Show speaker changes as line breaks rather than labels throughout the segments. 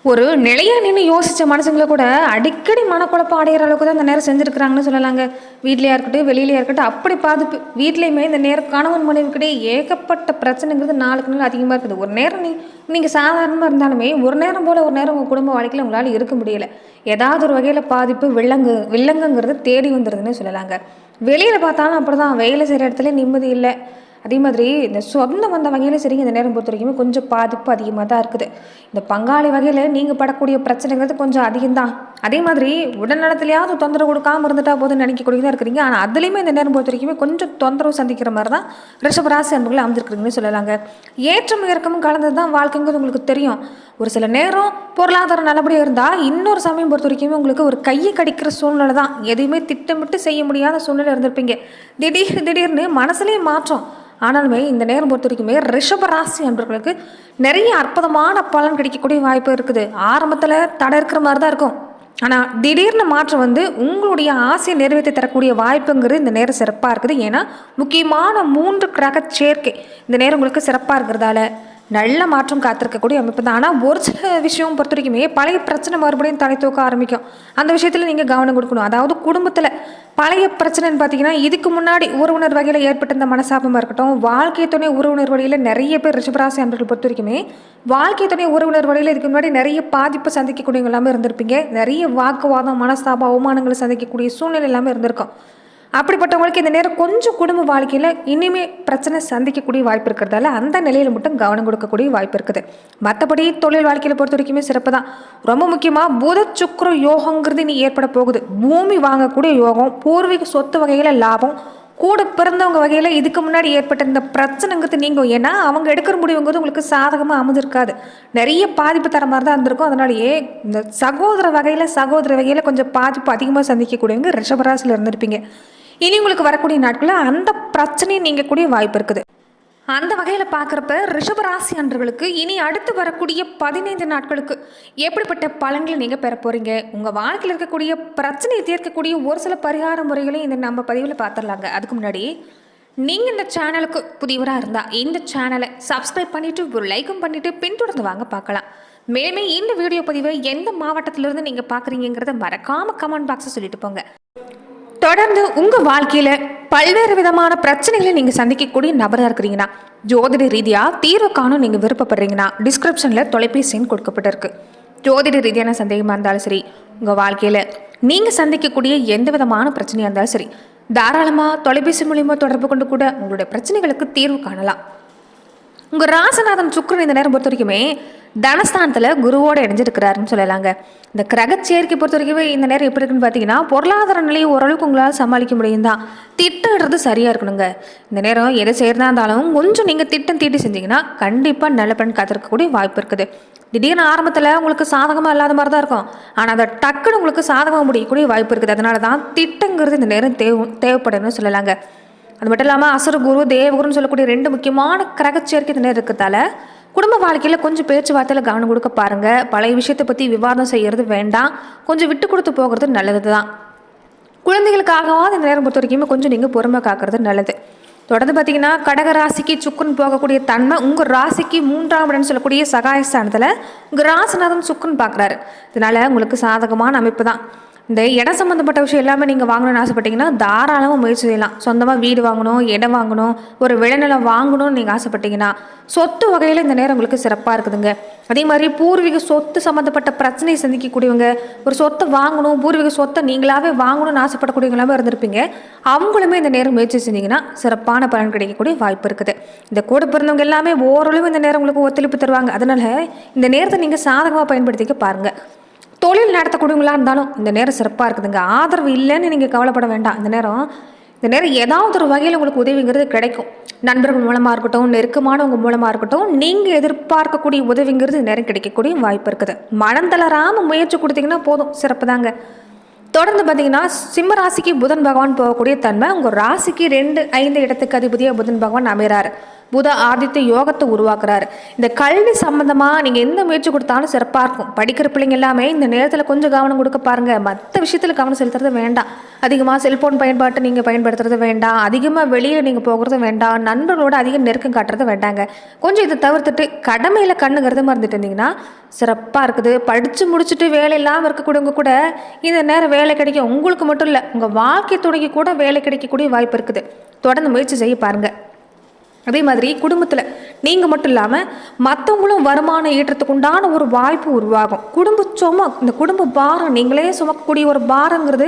ஒரு நிலையா நின்று யோசிச்ச மனுஷங்கள கூட அடிக்கடி மனக்குழப்பம் அடைகிற அளவுக்கு தான் இந்த நேரம் செஞ்சுருக்கிறாங்கன்னு சொல்லலாங்க. வீட்லையா இருக்கட்டும், வெளியிலயா இருக்கட்டும், அப்படி பாதிப்பு. வீட்லேயுமே இந்த நேரம் கணவன் மனைவிக்கிட்டே ஏகப்பட்ட பிரச்சனைங்கிறது நாளுக்கு நாள் அதிகமாக இருக்குது. ஒரு நேரம் நீங்கள் சாதாரணமாக இருந்தாலுமே ஒரு நேரம் போல் ஒரு நேரம் உங்கள் குடும்ப வாழ்க்கையில் உங்களால் இருக்க முடியல. ஏதாவது ஒரு வகையில் பாதிப்பு வில்லங்குங்கிறது தேடி வந்துடுதுன்னு சொல்லலாங்க. வெளியில் பார்த்தாலும் அப்படி தான், வேலை செய்கிற இடத்துல நிம்மதி இல்லை. அதே மாதிரி இந்த சொந்த வந்த வகையில் சரிங்க, இந்த நேரம் பொறுத்த வரைக்குமே கொஞ்சம் பாதிப்பு அதிகமாக தான் இருக்குது. இந்த பங்காளி வகையில் நீங்கள் படக்கூடிய பிரச்சனைங்கிறது கொஞ்சம் அதிகம்தான். அதே மாதிரி உடல்நலத்திலேயாவது தொந்தரவு கொடுக்காமல் இருந்துட்டா போதுன்னு நினைக்கக்கூடிய தான் இருக்கிறீங்க. ஆனால் அதுலேயுமே இந்த நேரம் பொறுத்த வரைக்குமே கொஞ்சம் தொந்தரவு சந்திக்கிற மாதிரி தான் ரிஷபராசி அன்புகள் அமைஞ்சிருக்கிறீங்கன்னு சொல்லலாங்க. ஏற்றம் இறக்கமும் கலந்தது தான் வாழ்க்கைங்கிறது உங்களுக்கு தெரியும். ஒரு சில நேரம் பொருளாதாரம் நல்லபடியாக இருந்தால் இன்னொரு சமயம் பொறுத்த வரைக்குமே உங்களுக்கு ஒரு கையை கடிக்கிற சூழ்நிலை தான். எதையுமே திட்டமிட்டு செய்ய முடியாத சூழ்நிலை இருந்திருப்பீங்க. திடீர்னு மனசுலேயே மாற்றம். ஆனாலுமே இந்த நேரம் பொறுத்த வரைக்குமே ரிஷபராசி அன்பர்களுக்கு நிறைய அற்புதமான பலன் கிடைக்கக்கூடிய வாய்ப்பு இருக்குது. ஆரம்பத்தில் தடை இருக்கிற மாதிரி தான் இருக்கும். ஆனால் திடீர்னு மாற்றம் வந்து உங்களுடைய ஆசையை நிறைவேற்றி தரக்கூடிய வாய்ப்புங்கிறது இந்த நேரம் சிறப்பாக இருக்குது. ஏன்னா முக்கியமான 3 கிரக சேர்க்கை இந்த நேரம் உங்களுக்கு சிறப்பாக இருக்கிறதால நல்ல மாற்றம் காத்திருக்கக்கூடிய அமைப்பு தான். ஆனால் ஒரு சில விஷயம் பொறுத்த வரைக்குமே பழைய பிரச்சனை மறுபடியும் தலை தூக்க ஆரம்பிக்கும். அந்த விஷயத்தில் நீங்கள் கவனம் கொடுக்கணும். அதாவது குடும்பத்தில் பழைய பிரச்சனைன்னு பார்த்தீங்கன்னா, இதுக்கு முன்னாடி உறவினர் வகையில் ஏற்பட்ட இந்த மனசாபமாக இருக்கட்டும், வாழ்க்கை துணை உறவினர் வழியில் நிறைய பேர் ரிஷபராசி அன்பர்கள் பொறுத்த வரைக்குமே வாழ்க்கை துணை உறவினர் வழியில் இதுக்கு முன்னாடி நிறைய பாதிப்பு சந்திக்கக்கூடியவங்க எல்லாமே இருந்திருப்பீங்க. நிறைய வாக்குவாதம், மனஸ்தாபம், அவமானங்களை சந்திக்கக்கூடிய சூழ்நிலை எல்லாமே இருந்திருக்கும். அப்படிப்பட்டவங்களுக்கு இந்த நேரம் கொஞ்சம் குடும்ப வாழ்க்கையில் இனிமேல் பிரச்சனை சந்திக்கக்கூடிய வாய்ப்பு இருக்கிறதால அந்த நிலையில் மட்டும் கவனம் கொடுக்கக்கூடிய வாய்ப்பு இருக்குது. மற்றபடி தொழில் வாழ்க்கையில் பொறுத்த வரைக்குமே சிறப்பு தான். ரொம்ப முக்கியமாக புத சுக்கிர யோகங்கிறது இனி ஏற்பட போகுது. பூமி வாங்கக்கூடிய யோகம், பூர்வீக சொத்து வகையில் லாபம், கூட பிறந்தவங்க வகையில் இதுக்கு முன்னாடி ஏற்பட்ட இந்த பிரச்சனைங்கிறது நீங்கும். ஏன்னா அவங்க எடுக்கிற முடிவுங்கிறது உங்களுக்கு சாதகமாக அமைஞ்சிருக்காது. நிறைய பாதிப்பு தர மாதிரி தான் இருந்திருக்கும். அதனாலேயே இந்த சகோதர வகையில் கொஞ்சம் பாதிப்பு அதிகமாக சந்திக்கக்கூடியவங்க ரிஷபராசியில் இருந்திருப்பீங்க. இனி உங்களுக்கு வரக்கூடிய நாட்களில் அந்த பிரச்சனையை நீங்கக்கூடிய வாய்ப்பு இருக்குது. அந்த வகையில் பார்க்குறப்ப ரிஷபராசி அன்பர்களுக்கு இனி அடுத்து வரக்கூடிய 15 நாட்களுக்கு எப்படிப்பட்ட பலன்களை நீங்கள் பெற போகிறீங்க, உங்கள் வாழ்க்கையில் இருக்கக்கூடிய பிரச்சனையை தீர்க்கக்கூடிய ஒரு சில பரிகார முறைகளையும் இந்த நம்ம பதிவில் பார்த்துடலாங்க. அதுக்கு முன்னாடி நீங்கள் இந்த சேனலுக்கு புதியவராக இருந்தால் இந்த சேனலை சப்ஸ்கிரைப் பண்ணிவிட்டு ஒரு லைக்கும் பண்ணிவிட்டு பின்தொடர்ந்து வாங்க பார்க்கலாம். மேலுமே இந்த வீடியோ பதிவை எந்த மாவட்டத்திலிருந்து நீங்கள் பார்க்குறீங்கிறத மறக்காமல் கமெண்ட் பாக்ஸை சொல்லிட்டு போங்க. தொடர்ந்து உங்கள் வாழ்க்கையில் பல்வேறு விதமான பிரச்சனைகளை நீங்கள் சந்திக்கக்கூடிய நபராக இருக்கிறீங்கன்னா, ஜோதிட ரீதியாக தீர்வு காணும் நீங்கள் விருப்பப்படுறீங்கன்னா டிஸ்கிரிப்ஷனில் தொலைபேசி எண் கொடுக்கப்பட்டிருக்கு. ஜோதிட ரீதியான சந்தேகமாக இருந்தாலும் சரி, உங்கள் வாழ்க்கையில் நீங்கள் சந்திக்கக்கூடிய எந்த விதமான பிரச்சனையாக இருந்தாலும் சரி, தாராளமாக தொலைபேசி மூலியமாக தொடர்பு கொண்டு கூட உங்களுடைய பிரச்சனைகளுக்கு தீர்வு காணலாம். உங்கள் ராசநாதன் சுக்கிரன் இந்த நேரம் பொறுத்த வரைக்குமே தனஸ்தானத்தில் குருவோடு இணைஞ்சிருக்கிறாருன்னு சொல்லலாங்க. இந்த கிரக சேர்க்கை பொறுத்த வரைக்குமே இந்த நேரம் எப்படி இருக்குன்னு பார்த்தீங்கன்னா, பொருளாதார நிலையை ஓரளவுக்கு உங்களால் சமாளிக்க முடியும் தான். திட்டமிடுறது சரியாக இருக்கணுங்க. இந்த நேரம் எதை செய்கிறதா இருந்தாலும் கொஞ்சம் நீங்கள் திட்டம் தீட்டி செஞ்சீங்கன்னா கண்டிப்பாக நல்ல பலன் காத்திருக்கக்கூடிய வாய்ப்பு இருக்குது. திடீர்னு ஆரம்பத்தில் உங்களுக்கு சாதகமாக இல்லாத மாதிரி தான் இருக்கும். ஆனால் அதை டக்குன்னு உங்களுக்கு சாதகமாக முடியக்கூடிய வாய்ப்பு இருக்குது. அதனால தான் திட்டங்கிறது இந்த நேரம் தேவைப்படுன்னு சொல்லலாங்க. அது மட்டும் இல்லாமல் அசுர குரு, தேவகுருன்னு சொல்லக்கூடிய 2 முக்கியமான கிரக சேர்க்கை இந்த நேரம் இருக்கிறதால குடும்ப வாழ்க்கையில் கொஞ்சம் பேச்சுவார்த்தையில் கவனம் கொடுக்க பாருங்கள். பழைய விஷயத்தை பற்றி விவாதம் செய்கிறது வேண்டாம். கொஞ்சம் விட்டு கொடுத்து போகிறது நல்லது தான். குழந்தைகளுக்காகவாது இந்த நேரம் பொறுத்த வரைக்குமே கொஞ்சம் நீங்கள் பொறுமை காக்கிறது நல்லது. தொடர்ந்து பார்த்தீங்கன்னா, கடக ராசிக்கு சுக்குன்னு போகக்கூடிய தன்மை உங்கள் ராசிக்கு 3ஆம் இடம் சொல்லக்கூடிய சகாயஸ்தானத்தில் உங்கள் ராசிநாதன் சுக்குன்னு பார்க்குறாரு. இதனால் உங்களுக்கு சாதகமான அமைப்பு தான். இந்த இடம் சம்மந்தப்பட்ட விஷயம் எல்லாமே நீங்கள் வாங்கணும்னு ஆசைப்பட்டீங்கன்னா தாராளமாக முயற்சி செய்யலாம். சொந்தமாக வீடு வாங்கணும், இடம் வாங்கணும், ஒரு விளைநிலம் வாங்கணும்னு நீங்கள் ஆசைப்பட்டீங்கன்னா சொத்து வகையில் இந்த நேரம் உங்களுக்கு சிறப்பாக இருக்குதுங்க. அதே மாதிரி பூர்வீக சொத்து சம்மந்தப்பட்ட பிரச்சனையை சந்திக்கக்கூடியவங்க, ஒரு சொத்தை வாங்கணும், பூர்வீக சொத்தை நீங்களாகவே வாங்கணும்னு ஆசைப்படக்கூடியவங்களாமே இருந்திருப்பீங்க. அவங்களுமே இந்த நேரம் முயற்சி செஞ்சீங்கன்னா சிறப்பான பலன் கிடைக்கக்கூடிய வாய்ப்பு இருக்குது. இந்த கூட பிறந்தவங்க எல்லாமே ஓரளவு இந்த நேரம் உங்களுக்கு ஒத்துழைப்பு தருவாங்க. அதனால் இந்த நேரத்தை நீங்கள் சாதகமாக பயன்படுத்திக்க பாருங்கள். தொழில் நடத்தக்கூடியவங்களா இருந்தாலும் இந்த நேரம் சிறப்பாக இருக்குதுங்க. ஆதரவு இல்லைன்னு நீங்கள் கவலைப்பட வேண்டாம். இந்த நேரம் ஏதாவது ஒரு வகையில் உங்களுக்கு உதவிங்கிறது கிடைக்கும். நண்பர்கள் மூலமாக இருக்கட்டும், நெருக்கமானவங்க மூலமாக இருக்கட்டும், நீங்கள் எதிர்பார்க்கக்கூடிய உதவிங்கிறது நேரம் கிடைக்கக்கூடிய வாய்ப்பு இருக்குது. மனம் தளராமல் முயற்சி கொடுத்தீங்கன்னா போதும், சிறப்பு தாங்க. தொடர்ந்து பார்த்தீங்கன்னா, சிம்ம ராசிக்கு புதன் பகவான் போகக்கூடிய தன்மை உங்கள் ராசிக்கு 2, 5 இடத்துக்கு அதிபதியாக புதன் பகவான் அமைகிறார். புத ஆதித்ய யோகத்தை உருவாக்குறாரு. இந்த கல்வி சம்பந்தமாக நீங்கள் எந்த முயற்சி கொடுத்தாலும் சிறப்பாக இருக்கும். படிக்கிற பிள்ளைங்க எல்லாமே இந்த நேரத்தில் கொஞ்சம் கவனம் கொடுக்க பாருங்கள். மற்ற விஷயத்தில் கவனம் செலுத்துறது வேண்டாம். அதிகமாக செல்ஃபோன் பயன்பாட்டை நீங்கள் பயன்படுத்துறது வேண்டாம். அதிகமாக வெளியில் நீங்கள் போகிறது வேண்டாம். நண்பர்களோட அதிக நெருக்கம் காட்டுறது வேண்டாங்க. கொஞ்சம் இதை தவிர்த்துட்டு கடமையில் கண்ணுங்கிறத மறந்துட்டு இருந்தீங்கன்னா சிறப்பாக இருக்குது. படித்து முடிச்சுட்டு வேலை இல்லாமல் இருக்கக்கூடியவங்க கூட இந்த நேரம் வேலை கிடைக்கும். உங்களுக்கு மட்டும் இல்லை, உங்கள் வாழ்க்கை துணைக்கு கூட வேலை கிடைக்கக்கூடிய வாய்ப்பு இருக்குது. தொடர்ந்து முயற்சி செய்ய பாருங்கள். அதே மாதிரி குடும்பத்தில் நீங்கள் மட்டும் இல்லாமல் மற்றவங்களும் வருமானம் ஈட்டுறதுக்கு உண்டான ஒரு வாய்ப்பு உருவாகும். இந்த குடும்ப பாரம் நீங்களே சுமக்கக்கூடிய ஒரு பாரங்கிறது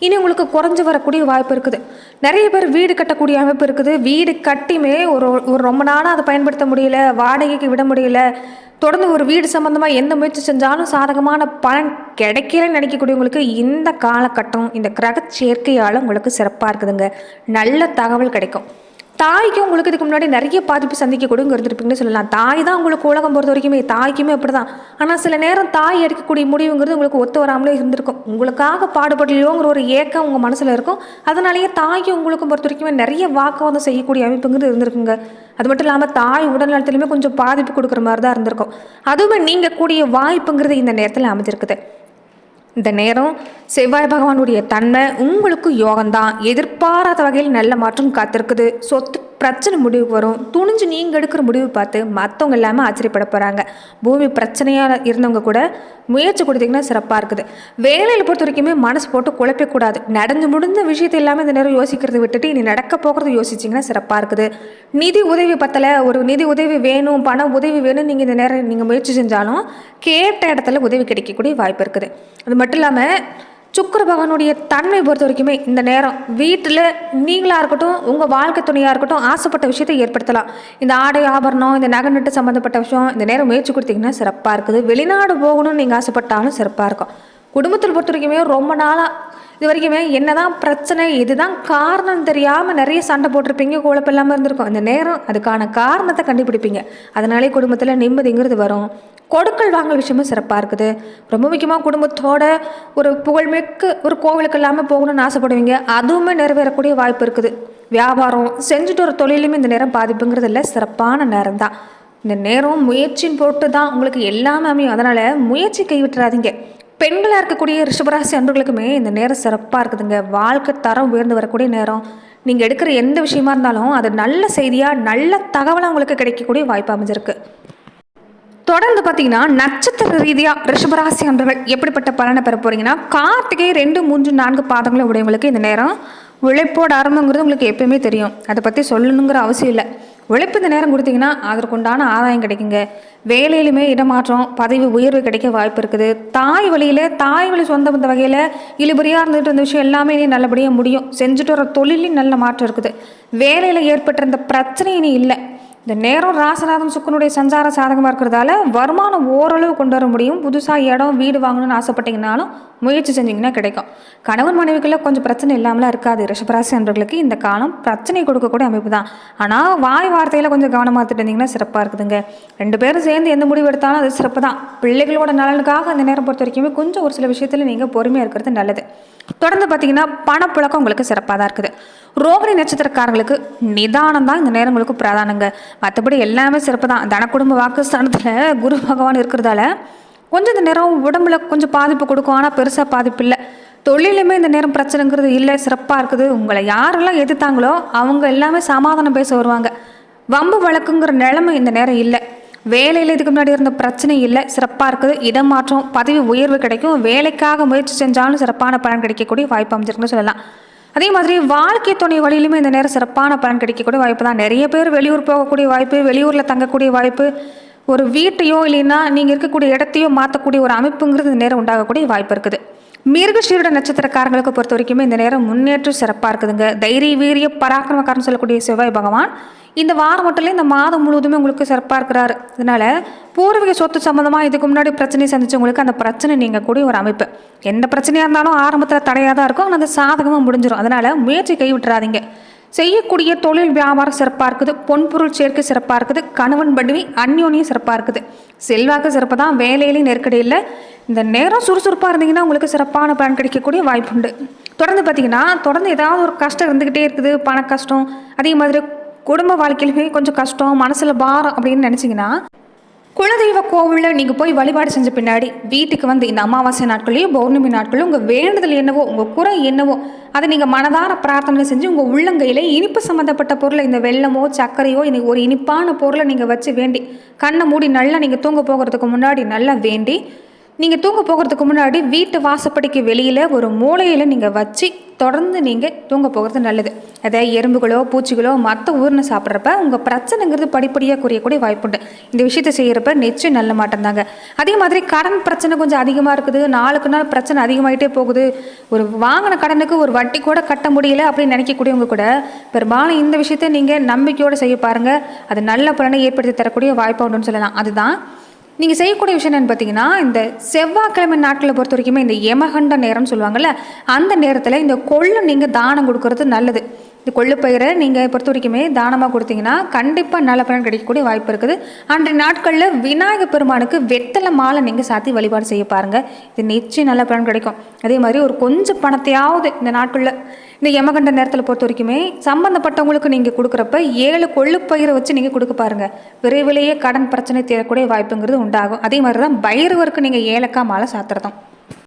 இனி உங்களுக்கு குறைஞ்சி வரக்கூடிய வாய்ப்பு இருக்குது. நிறைய பேர் வீடு கட்டக்கூடிய அமைப்பு இருக்குது. வீடு கட்டியுமே ஒரு ரொம்ப நாளாக அதை பயன்படுத்த முடியல, வாடகைக்கு விட முடியல. தொடர்ந்து ஒரு வீடு சம்மந்தமாக எந்த முயற்சி செஞ்சாலும் சாதகமான பலன் கிடைக்கலன்னு நினைக்கக்கூடியவங்களுக்கு இந்த காலகட்டம் இந்த கிரக சேர்க்கையால் உங்களுக்கு சிறப்பாக இருக்குதுங்க. நல்ல தகவல் கிடைக்கும். தாய்க்கு உங்களுக்கு இதுக்கு முன்னாடி நிறைய பாதிப்பு சந்திக்கக்கூடியவங்க இருந்திருப்பீங்கன்னு சொல்லலாம். தாய் தான் உங்களுக்கு உலகம் பொறுத்த வரைக்குமே, தாய்க்குமே அப்படி தான். ஆனால் சில நேரம் தாய் எடுக்கக்கூடிய முடிவுங்கிறது உங்களுக்கு ஒத்து வராமலே இருந்திருக்கும். உங்களுக்காக பாடுபடலையோங்கிற ஒரு ஏக்கம் உங்கள் மனசில் இருக்கும். அதனாலேயே தாய்க்கு உங்களுக்கும் பொறுத்த வரைக்குமே நிறைய வாக்குவாதம் செய்யக்கூடிய அமைப்புங்கிறது இருந்திருக்குங்க. அது மட்டும் இல்லாமல் தாய் உடல் நலத்திலுமே கொஞ்சம் பாதிப்பு கொடுக்குற மாதிரி தான் இருந்திருக்கும். அதுவுமே நீங்கள் கூடிய வாய்ப்புங்கிறது இந்த நேரத்தில் அமைஞ்சிருக்குது. இந்த நேரம் செவ்வாய் பகவானுடைய தன்மை உங்களுக்கு யோகம்தான். எதிர்பாராத வகையில் நல்ல மாற்றம் காத்திருக்குது. சொத்து பிரச்சனை முடிவுக்கு வரும். துணிஞ்சு நீங்கள் எடுக்கிற முடிவு பார்த்து மற்றவங்க எல்லாமே ஆச்சரியப்பட போகிறாங்க. பூமி பிரச்சனையாக இருந்தவங்க கூட முயற்சி கொடுத்தீங்கன்னா சிறப்பாக இருக்குது. வேலையில் பொறுத்த வரைக்குமே மனசு போட்டு குழப்பக்கூடாது. நடந்து முடிந்த விஷயத்தை எல்லாமே இந்த நேரம் யோசிக்கிறத விட்டுட்டு இனி நடக்க போகிறது யோசிச்சிங்கன்னா சிறப்பாக இருக்குது. நிதி உதவி பத்தலை, ஒரு நிதி உதவி வேணும், பண உதவி வேணும், நீங்கள் இந்த நேரம் நீங்கள் முயற்சி செஞ்சாலும் கேட்ட இடத்துல உதவி கிடைக்கக்கூடிய வாய்ப்பு இருக்குது. அது மட்டும் இல்லாமல் சுக்கிர பகவானுடைய தன்மை பொறுத்த வரைக்குமே இந்த நேரம் வீட்டில் நீங்களாக இருக்கட்டும், உங்கள் வாழ்க்கை துணையாக இருக்கட்டும், ஆசைப்பட்ட விஷயத்தை ஏற்படுத்தலாம். இந்த ஆடை ஆபரணம், இந்த நகை நட்டு சம்மந்தப்பட்ட விஷயம் இந்த நேரம் முயற்சி கொடுத்தீங்கன்னா சிறப்பாக இருக்குது. வெளிநாடு போகணும்னு நீங்கள் ஆசைப்பட்டாலும் சிறப்பாக இருக்கும். குடும்பத்தில் பொறுத்த வரைக்குமே ரொம்ப நாளாக இது வரைக்குமே என்னதான் பிரச்சனை, இதுதான் காரணம் தெரியாமல் நிறைய சண்டை போட்டிருப்பீங்க, குழப்பம் இல்லாமல் இருந்திருக்கும். இந்த நேரம் அதுக்கான காரணத்தை கண்டுபிடிப்பீங்க. அதனாலே குடும்பத்தில் நிம்மதிங்கிறது வரும். கொடுக்கல் வாங்கல் விஷயமும் சிறப்பாக இருக்குது. ரொம்ப முக்கியமாக குடும்பத்தோட ஒரு புகழ்மிக்க ஒரு கோவிலுக்கு இல்லாமல் போகணும்னு ஆசைப்படுவீங்க. அதுவுமே நிறைவேறக்கூடிய வாய்ப்பு இருக்குது. வியாபாரம் செஞ்சுட்டு ஒரு தொழிலுமே இந்த நேரம் பாதிப்புங்கிறது இல்லை, சிறப்பான நேரம் தான். இந்த நேரம் முயற்சின்னு போட்டு தான் உங்களுக்கு எல்லாமே அமையும். அதனால் முயற்சி கைவிட்டுறாதீங்க. பெண்களாக இருக்கக்கூடிய ரிஷபராசி அன்பர்களுக்குமே இந்த நேரம் சிறப்பாக இருக்குதுங்க. வாழ்க்கை தரம் உயர்ந்து வரக்கூடிய நேரம். நீங்கள் எடுக்கிற எந்த விஷயமா இருந்தாலும் அது நல்ல செய்தியாக நல்ல தகவலாக உங்களுக்கு கிடைக்கக்கூடிய வாய்ப்பு அமைஞ்சிருக்கு. தொடர்ந்து பார்த்தீங்கன்னா நட்சத்திர ரீதியாக ரிஷபராசி அன்பர்கள் எப்படிப்பட்ட பலனை பெற போகிறீங்கன்னா, கார்த்திகை 2, 3, 4 பாதங்களை உடையவங்களுக்கு இந்த நேரம் உழைப்போட ஆரம்பங்கிறது உங்களுக்கு எப்பயுமே தெரியும். அதை பற்றி சொல்லணுங்கிற அவசியம் இல்லை. உழைப்பு இந்த நேரம் கொடுத்தீங்கன்னா அதற்குண்டான ஆதாயம் கிடைக்குங்க. வேலையிலுமே இடமாற்றம், பதவி உயர்வு கிடைக்க வாய்ப்பு இருக்குது. தாய் வழி சொந்த பந்த வகையில் இழுபறியாக இருந்துட்டு இருந்த விஷயம் எல்லாமே இனி நல்லபடியாக முடியும். செஞ்சுட்டு வர தொழிலையும் நல்ல மாற்றம் இருக்குது. வேலையில் ஏற்பட்டிருந்த பிரச்சனை இனி இல்லை. இந்த நேரம் ராசநாதன் சுக்கனுடைய சஞ்சார சாதகமாக இருக்கிறதால வருமானம் ஓரளவு கொண்டு வர முடியும். புதுசாக இடம் வீடு வாங்கணும்னு ஆசைப்பட்டீங்கன்னாலும் முயற்சி செஞ்சிங்கன்னா கிடைக்கும். கணவன் மனைவிக்குள்ள கொஞ்சம் பிரச்சனை இல்லாமலாம் இருக்காது. ரிஷபராசி அன்பர்களுக்கு இந்த காலம் பிரச்சனை கொடுக்கக்கூடிய அமைப்பு தான். ஆனால் வாய் வார்த்தையில் கொஞ்சம் கவனமாக எடுத்துட்டு இருந்தீங்கன்னா சிறப்பாக இருக்குதுங்க. 2 பேரும் சேர்ந்து எந்த முடிவு எடுத்தாலும் அது சிறப்பு தான். பிள்ளைகளோட நலனுக்காக அந்த நேரம் பொறுத்த வரைக்குமே கொஞ்சம் ஒரு சில விஷயத்தில் நீங்கள் பொறுமையாக இருக்கிறது நல்லது. தொடர்ந்து பார்த்தீங்கன்னா பணப்புழக்கம் உங்களுக்கு சிறப்பாக தான் இருக்குது. ரோகிணி நட்சத்திரக்காரங்களுக்கு நிதானம் தான் இந்த நேரம் உங்களுக்கு பிரதானங்க. மற்றபடி எல்லாமே சிறப்பு தான். தனக்குடும்ப வாக்குஸ்தானத்தில் குரு பகவான் இருக்கிறதால கொஞ்சம் இந்த நேரம் உடம்புல கொஞ்சம் பாதிப்பு கொடுக்கும். ஆனால் பெருசாக பாதிப்பு இல்லை. தொழிலுமே இந்த நேரம் பிரச்சனைங்கிறது இல்லை, சிறப்பாக இருக்குது. உங்களை யாரெல்லாம் எதிர்த்தாங்களோ அவங்க எல்லாமே சமாதானம் பேச வருவாங்க. வம்பு வழக்குங்கிற நிலைமை இந்த நேரம் இல்லை. வேலையில் இதுக்கு முன்னாடி இருந்த பிரச்சனை இல்லை, சிறப்பாக இருக்குது. இடமாற்றம், பதவி உயர்வு கிடைக்கும். வேலைக்காக முயற்சி செஞ்சாலும் சிறப்பான பலன் கிடைக்கக்கூடிய வாய்ப்பு அமைஞ்சிருக்குன்னு சொல்லலாம். அதே மாதிரி வாழ்க்கை துணை வழியிலுமே இந்த நேரம் சிறப்பான பலன் கிடைக்கக்கூடிய வாய்ப்பு தான். நிறைய பேர் வெளியூர் போகக்கூடிய வாய்ப்பு, வெளியூரில் தங்கக்கூடிய வாய்ப்பு, ஒரு வீட்டையோ இல்லைன்னா நீங்கள் இருக்கக்கூடிய இடத்தையோ மாற்றக்கூடிய ஒரு அமைப்புங்கிறது இந்த நேரம் உண்டாகக்கூடிய வாய்ப்பு இருக்குது. மிருகஷீருட நட்சத்திரக்காரங்களுக்கு பொறுத்த வரைக்குமே இந்த நேரம் முன்னேற்றம் சிறப்பாக இருக்குதுங்க. தைரிய வீரிய பராக்கிரமக்காரன் சொல்லக்கூடிய செவ்வாய் பகவான் இந்த வாரம் மட்டும் இல்லை, இந்த மாதம் முழுவதுமே உங்களுக்கு சிறப்பாக இருக்கிறாரு. அதனால பூர்வீக சொத்து சம்மந்தமாக இதுக்கு முன்னாடி பிரச்சனையை சந்திச்சவங்களுக்கு அந்த பிரச்சனை நீங்கள் கூடிய ஒரு அமைப்பு. எந்த பிரச்சனையாக இருந்தாலும் ஆரம்பத்தில் தடையாக தான் இருக்கும், ஆனால் அது சாதகமாக முடிஞ்சிடும். அதனால் முயற்சி கைவிட்டுறாதீங்க. செய்யக்கூடிய தொழில் வியாபாரம் சிறப்பாக இருக்குது. பொன்பொருள் சேர்க்கை சிறப்பாக இருக்குது. கணவன் மனைவி அந்யோன்யம் சிறப்பாக இருக்குது. செல்வாக்கு சிறப்பு தான். வேலையிலையும் நெருக்கடி இல்லை. இந்த நேரம் சுறுசுறுப்பாக இருந்தீங்கன்னா உங்களுக்கு சிறப்பான பலன் கிடைக்கக்கூடிய வாய்ப்பு உண்டு. தொடர்ந்து பார்த்தீங்கன்னா தொடர்ந்து ஏதாவது ஒரு கஷ்டம் இருந்துக்கிட்டே இருக்குது. பண கஷ்டம், அதே மாதிரி குடும்ப வாழ்க்கையிலுமே கொஞ்சம் கஷ்டம், மனசில் பாரம் அப்படின்னு நினச்சிங்கன்னா குலதெய்வ கோவிலில் நீங்கள் போய் வழிபாடு செஞ்ச பின்னாடி வீட்டுக்கு வந்து இந்த அமாவாசை நாட்களையும் பௌர்ணமி நாட்களையும் உங்கள் வேண்டுதல் என்னவோ, உங்கள் குறை என்னவோ அதை நீங்கள் மனதார பிரார்த்தனை செஞ்சு உங்கள் உள்ளங்கையில் இனிப்பு சம்மந்தப்பட்ட பொருளை, இந்த வெல்லமோ சர்க்கரையோ இன்னைக்கு ஒரு இனிப்பான பொருளை நீங்கள் வச்சு வேண்டி கண்ணை மூடி நல்லா நீங்கள் தூங்க போகிறதுக்கு முன்னாடி நல்லா வேண்டி நீங்கள் தூங்க போகிறதுக்கு முன்னாடி வீட்டு வாசப்படிக்கு வெளியில் ஒரு மூலையில் நீங்கள் வச்சு தொடர்ந்து நீங்கள் தூங்க போகிறது நல்லது. அதே எறும்புகளோ பூச்சிகளோ மற்ற ஊர்னு சாப்பிட்றப்ப உங்கள் பிரச்சனைங்கிறது படிப்படியாக குறையக்கூடிய வாய்ப்புண்டு. இந்த விஷயத்தை செய்கிறப்ப நிச்சயம் நல்ல மாட்டம் தாங்க. அதே மாதிரி கடன் பிரச்சனை கொஞ்சம் அதிகமாக இருக்குது, நாளுக்கு நாள் பிரச்சனை அதிகமாகிட்டே போகுது, ஒரு வாங்கின கடனுக்கு ஒரு வட்டி கூட கட்ட முடியல அப்படின்னு நினைக்கக்கூடியவங்க கூட பெரும்பாலும் இந்த விஷயத்தை நீங்கள் நம்பிக்கையோடு செய்ய பாருங்கள். அது நல்ல பலனை ஏற்படுத்தி தரக்கூடிய வாய்ப்பு உண்டுன்னு சொல்லலாம். அதுதான் நீங்கள் செய்யக்கூடிய விஷயம் என்னென்னு பார்த்தீங்கன்னா, இந்த செவ்வாய்க்கிழமை நாட்களை பொறுத்த வரைக்குமே இந்த யமகண்ட நேரம்னு சொல்லுவாங்கள்ல, அந்த நேரத்தில் இந்த கொள்ளு நீங்கள் தானம் கொடுக்கறது நல்லது. இந்த கொள்ளு பயிரை நீங்கள் பொறுத்த வரைக்குமே தானமாக கொடுத்தீங்கன்னா கண்டிப்பாக நல்ல பலன் கிடைக்கக்கூடிய வாய்ப்பு இருக்குது. அன்றைய நாட்களில் விநாயகர் பெருமானுக்கு வெத்தலை மாலை நீங்கள் சாத்தி வழிபாடு செய்ய பாருங்கள். இது நிச்சயம் நல்ல பலன் கிடைக்கும். அதே மாதிரி ஒரு கொஞ்சம் பணத்தையாவது இந்த நாட்களில் இந்த யமகண்ட நேரத்தில் பொறுத்த வரைக்குமே சம்மந்தப்பட்டவங்களுக்கு நீங்கள் கொடுக்குறப்ப 7 கொள்ளு பயிரை வச்சு நீங்கள் கொடுக்க பாருங்கள். விரைவிலேயே கடன் பிரச்சனை தீரக்கூடிய வாய்ப்புங்கிறது உண்டாகும். அதே மாதிரி தான் பைரவருக்கு நீங்கள் ஏலக்காய் மாலை சாத்துறதும்.